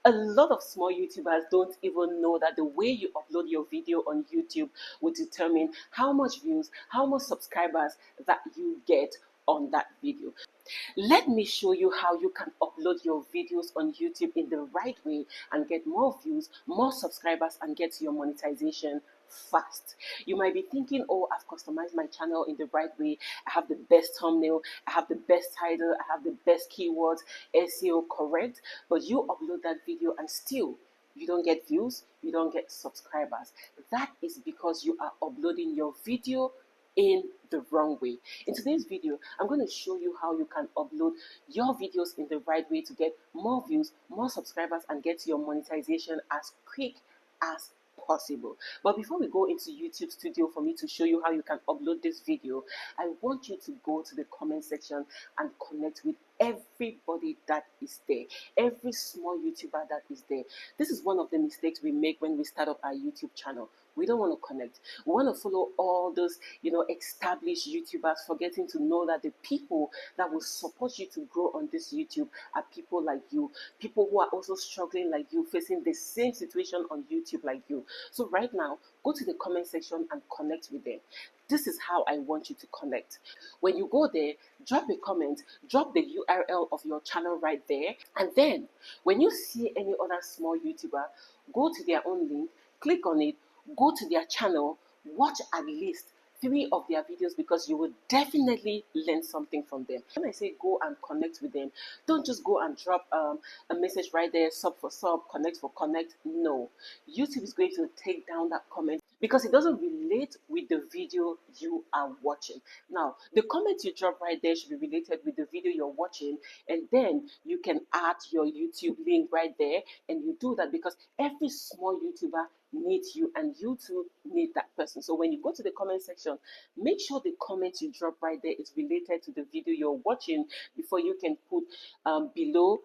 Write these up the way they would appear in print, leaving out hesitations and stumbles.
A lot of small YouTubers don't even know that the way you upload your video on YouTube will determine how much views, how much subscribers that you get on that video. Let me show you how you can upload your videos on YouTube in the right way and get more views, more subscribers, and get your monetization fast. You might be thinking, oh, I've customized my channel in the right way. I have the best thumbnail, I have the best title, I have the best keywords, SEO correct, but you upload that video and still you don't get views, you don't get subscribers. That is because you are uploading your video in the wrong way. In today's video, I'm going to show you how you can upload your videos in the right way to get more views, more subscribers, and get your monetization as quick as possible. But before we go into YouTube Studio for me to show you how you can upload this video, I want you to go to the comment section and connect with everybody that is there, every small YouTuber that is there. This is one of the mistakes we make when we start up our YouTube channel. We don't want to connect. We want to follow all those, established YouTubers, forgetting to know that the people that will support you to grow on this YouTube are people like you, people who are also struggling like you, facing the same situation on YouTube like you. So right now, go to the comment section and connect with them. This is how I want you to connect. When you go there, drop a comment, drop the URL of your channel right there, and then when you see any other small YouTuber, go to their own link, click on it, go to their channel, watch at least 3 of their videos, because you will definitely learn something from them. When I say go and connect with them, don't just go and drop a message right there, sub for sub, connect for connect. No, YouTube is going to take down that comment because it doesn't relate with the video you are watching. Now, the comment you drop right there should be related with the video you're watching, and then you can add your YouTube link right there, and you do that because every small YouTuber needs you, and you too need that person. So when you go to the comment section, make sure the comment you drop right there is related to the video you're watching before you can put below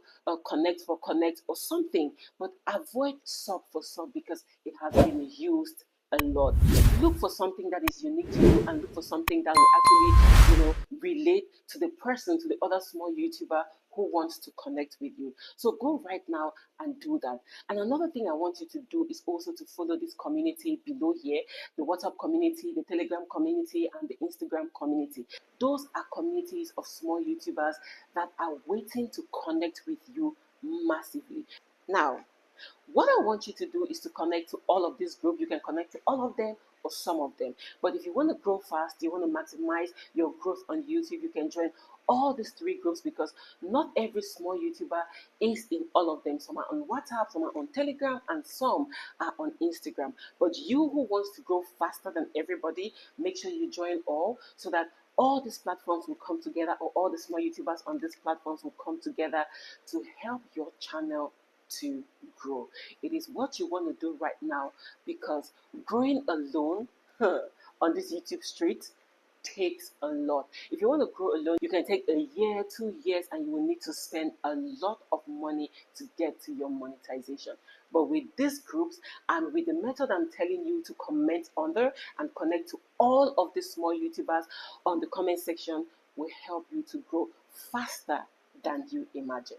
connect for connect or something. But avoid sub for sub because it has been used a lot. Look for something that is unique to you, and look for something that will actually relate to the person, to the other small YouTuber who wants to connect with you. So go right now and do that. And another thing I want you to do is also to follow this community below here, the WhatsApp community, the Telegram community, and the Instagram community. Those are communities of small YouTubers that are waiting to connect with you massively. Now, what I want you to do is to connect to all of these groups. You can connect to all of them or some of them. But if you want to grow fast, you want to maximize your growth on YouTube, you can join all these 3 groups, because not every small YouTuber is in all of them. Some are on WhatsApp, some are on Telegram, and some are on Instagram. But you who wants to grow faster than everybody, make sure you join all, so that all these platforms will come together, or all the small YouTubers on these platforms will come together to help your channel to grow. It is what you want to do right now, because growing alone on this YouTube street takes a lot. If you want to grow alone, you can take a year, 2 years, and you will need to spend a lot of money to get to your monetization. But with these groups and with the method I'm telling you to comment under and connect to all of the small YouTubers on the comment section, will help you to grow faster than you imagine.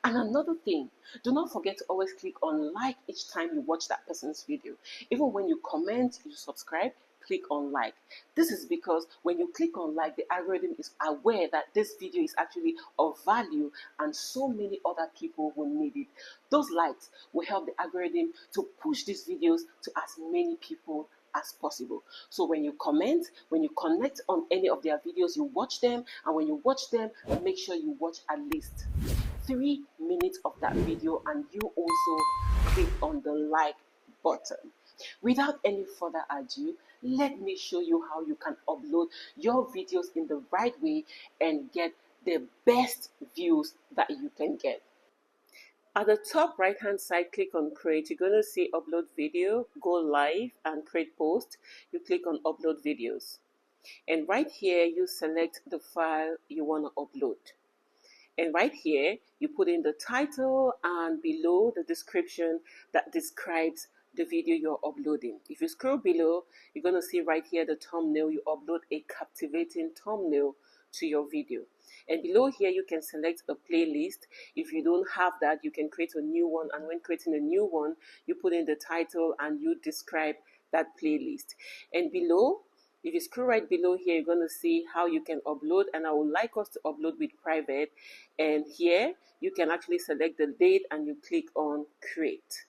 And another thing, do not forget to always click on like each time you watch that person's video. Even when you comment, you subscribe, click on like. This is because when you click on like, the algorithm is aware that this video is actually of value and so many other people will need it. Those likes will help the algorithm to push these videos to as many people as possible. So when you comment, when you connect on any of their videos, you watch them, and when you watch them, make sure you watch at least 3 minutes of that video, and you also click on the like button. Without any further ado, let me show you how you can upload your videos in the right way and get the best views that you can get. At the top right hand side, click on create. You're going to see upload video, go live, and create post. You click on upload videos, and right here you select the file you want to upload. And right here, you put in the title and below the description that describes the video you're uploading. If you scroll below, you're going to see right here the thumbnail. You upload a captivating thumbnail to your video. And below here, you can select a playlist. If you don't have that, you can create a new one. And when creating a new one, you put in the title and you describe that playlist. And below, if you scroll right below here, you're going to see how you can upload. And I would like us to upload with private. And here, you can actually select the date and you click on create.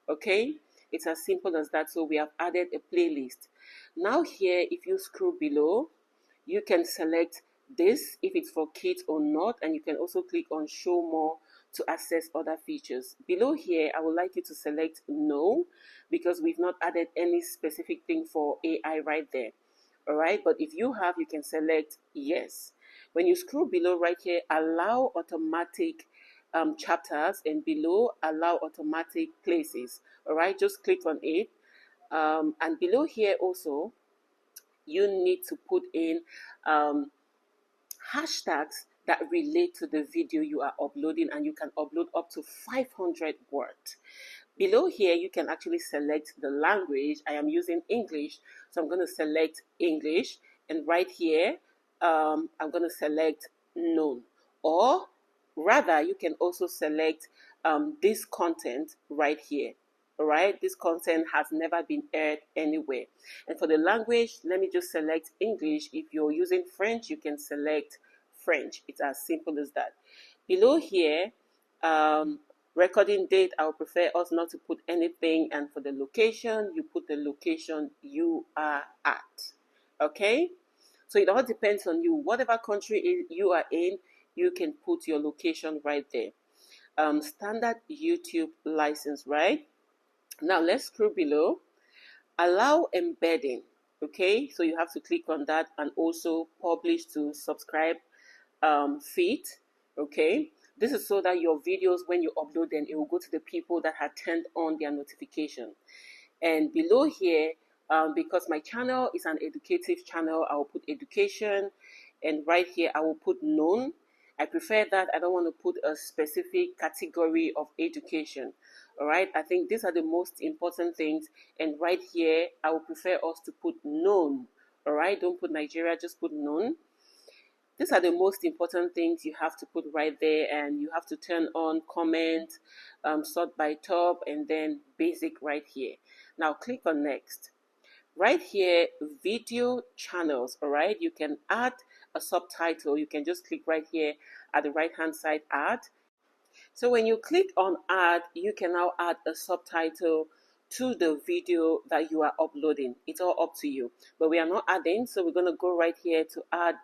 Okay? It's as simple as that. So we have added a playlist. Now here, if you scroll below, you can select this if it's for kids or not, and you can also click on show more to access other features. Below here, I would like you to select no, because we've not added any specific thing for AI right there. All right, but if you have, you can select yes. When you scroll below right here, allow automatic chapters, and below allow automatic places. All right, just click on it. And below here also, you need to put in hashtags that relate to the video you are uploading, and you can upload up to 500 words. Below here, you can actually select the language. I am using English, so I'm going to select English, and right here, I'm going to select known. Or rather, you can also select this content right here. All right, this content has never been aired anywhere. And for the language, let me just select English. If you're using French, you can select French. It's as simple as that. Below here, recording date, I would prefer us not to put anything. And for the location, you put the location you are at. Okay? So it all depends on you. Whatever country you are in, you can put your location right there. Standard YouTube license, right? Now let's scroll below. Allow embedding. Okay, so you have to click on that, and also publish to subscribe feed. Okay, this is so that your videos, when you upload them, it will go to the people that have turned on their notification. And below here, because my channel is an educative channel, I will put education, and right here I will put known. I prefer that. I don't want to put a specific category of education. All right, I think these are the most important things. And right here, I would prefer us to put known. All right, don't put Nigeria, just put known. These are the most important things you have to put right there, and you have to turn on comment, sort by top, and then basic right here. Now click on next. Right here, video channels. All right, you can add a subtitle. You can just click right here at the right hand side, add. So when you click on add, you can now add a subtitle to the video that you are uploading. It's all up to you, but we are not adding, so we're going to go right here to add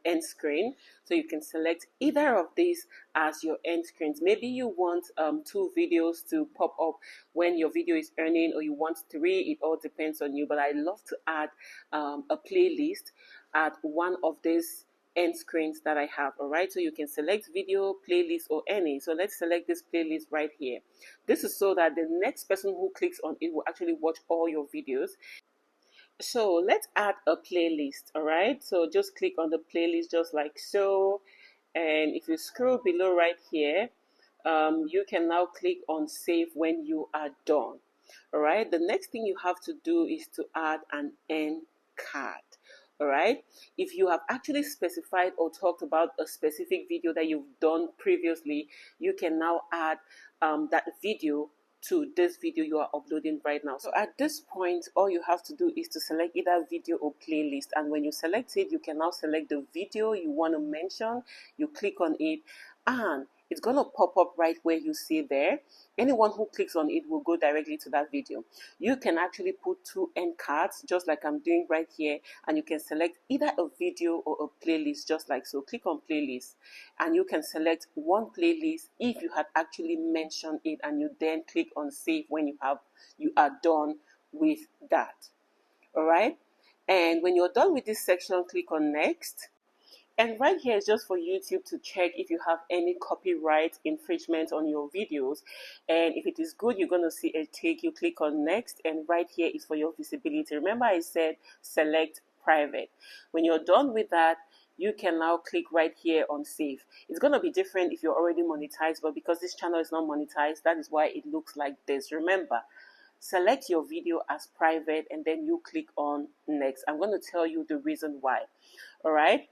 end screen. So you can select either of these as your end screens. Maybe you want 2 videos to pop up when your video is earning, or you want 3. It all depends on you, but I love to add a playlist at one of these end screens that I have. All right, so you can select video, playlist, or any. So let's select this playlist right here. This is so that the next person who clicks on it will actually watch all your videos. So let's add a playlist. All right, so just click on the playlist just like so, and if you scroll below right here, you can now click on save when you are done. All right, the next thing you have to do is to add an end card. All right, if you have actually specified or talked about a specific video that you've done previously, you can now add that video to this video you are uploading right now. So at this point, all you have to do is to select either video or playlist, and when you select it, you can now select the video you want to mention. You click on it, and it's going to pop up right where you see there. Anyone who clicks on it will go directly to that video. You can actually put 2 end cards, just like I'm doing right here, and you can select either a video or a playlist, just like so. Click on playlist, and you can select one playlist if you had actually mentioned it, and you then click on save when you are done with that. All right, and when you're done with this section, click on next. And right here is just for YouTube to check if you have any copyright infringement on your videos. And if it is good, you're going to see a tick. You click on next, and right here is for your visibility. Remember I said select private. When you're done with that, you can now click right here on save. It's going to be different if you're already monetized, but because this channel is not monetized, that is why it looks like this. Remember, select your video as private, and then you click on next. I'm going to tell you the reason why. All right.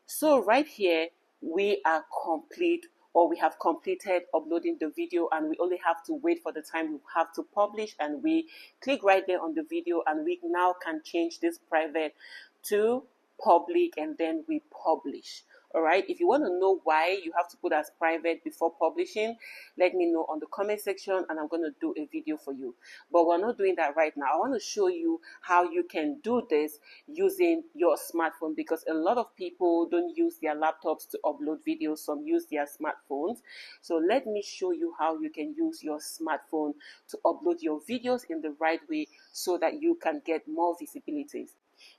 So right here, we are complete, or we have completed uploading the video, and we only have to wait for the time we have to publish, and we click right there on the video, and we now can change this private to public, and then we publish. All right, if you want to know why you have to put as private before publishing, let me know on the comment section, and I'm going to do a video for you. But we're not doing that right now. I want to show you how you can do this using your smartphone, because a lot of people don't use their laptops to upload videos. Some use their smartphones. So let me show you how you can use your smartphone to upload your videos in the right way so that you can get more visibilities.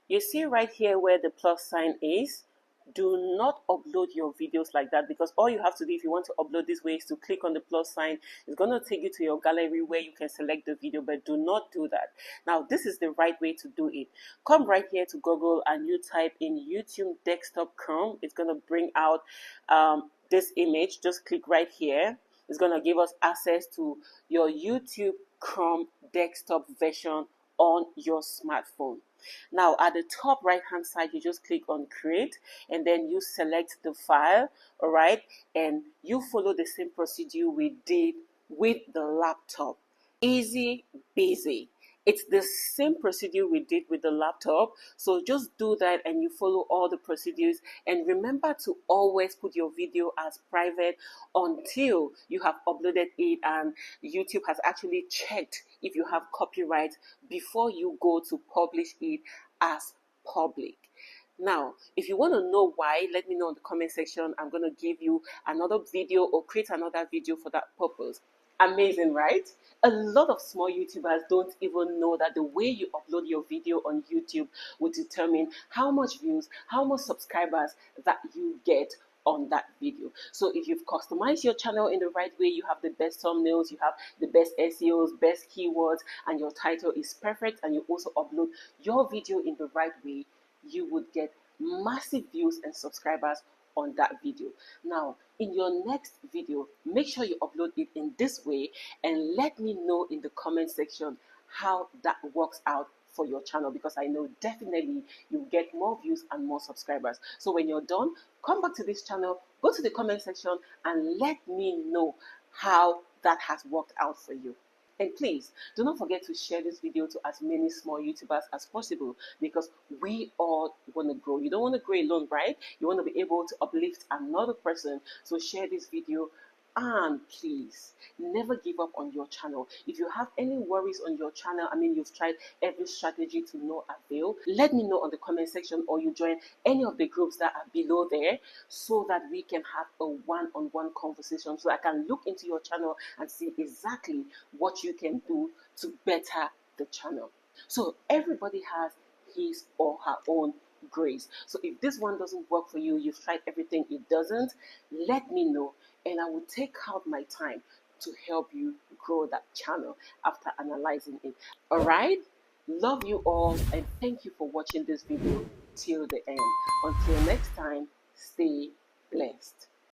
You see right here where the plus sign is. Do not upload your videos like that, because all you have to do if you want to upload this way is to click on the plus sign. It's going to take you to your gallery where you can select the video, but do not do that. Now, this is the right way to do it. Come right here to Google and you type in YouTube desktop Chrome. It's going to bring out this image. Just click right here. It's going to give us access to your YouTube Chrome desktop version on your smartphone. Now at the top right hand side, you just click on create, and then you select the file. All right, and you follow the same procedure we did with the laptop. Easy busy. It's the same procedure we did with the laptop. So just do that and you follow all the procedures. And remember to always put your video as private until you have uploaded it and YouTube has actually checked if you have copyright before you go to publish it as public. Now, if you want to know why, let me know in the comment section. I'm going to give you another video or create another video for that purpose. Amazing, right? A lot of small YouTubers don't even know that the way you upload your video on YouTube will determine how much views, how much subscribers that you get on that video. So if you've customized your channel in the right way, you have the best thumbnails, you have the best SEOs, best keywords, and your title is perfect, and you also upload your video in the right way, you would get massive views and subscribers on that video. Now, in your next video, make sure you upload it in this way and let me know in the comment section how that works out for your channel, because I know definitely you get more views and more subscribers. So when you're done, come back to this channel, go to the comment section and let me know how that has worked out for you. And please, do not forget to share this video to as many small YouTubers as possible, because we all want to grow. You don't want to grow alone, right? You want to be able to uplift another person. So share this video. And please, never give up on your channel. If you have any worries on your channel, you've tried every strategy to no avail, let me know on the comment section, or you join any of the groups that are below there so that we can have a one-on-one conversation, so I can look into your channel and see exactly what you can do to better the channel. So everybody has his or her own grace. So if this one doesn't work for you, you've tried everything, it doesn't, let me know, and I will take out my time to help you grow that channel after analyzing it. All right, love you all, and thank you for watching this video till the end. Until next time, stay blessed.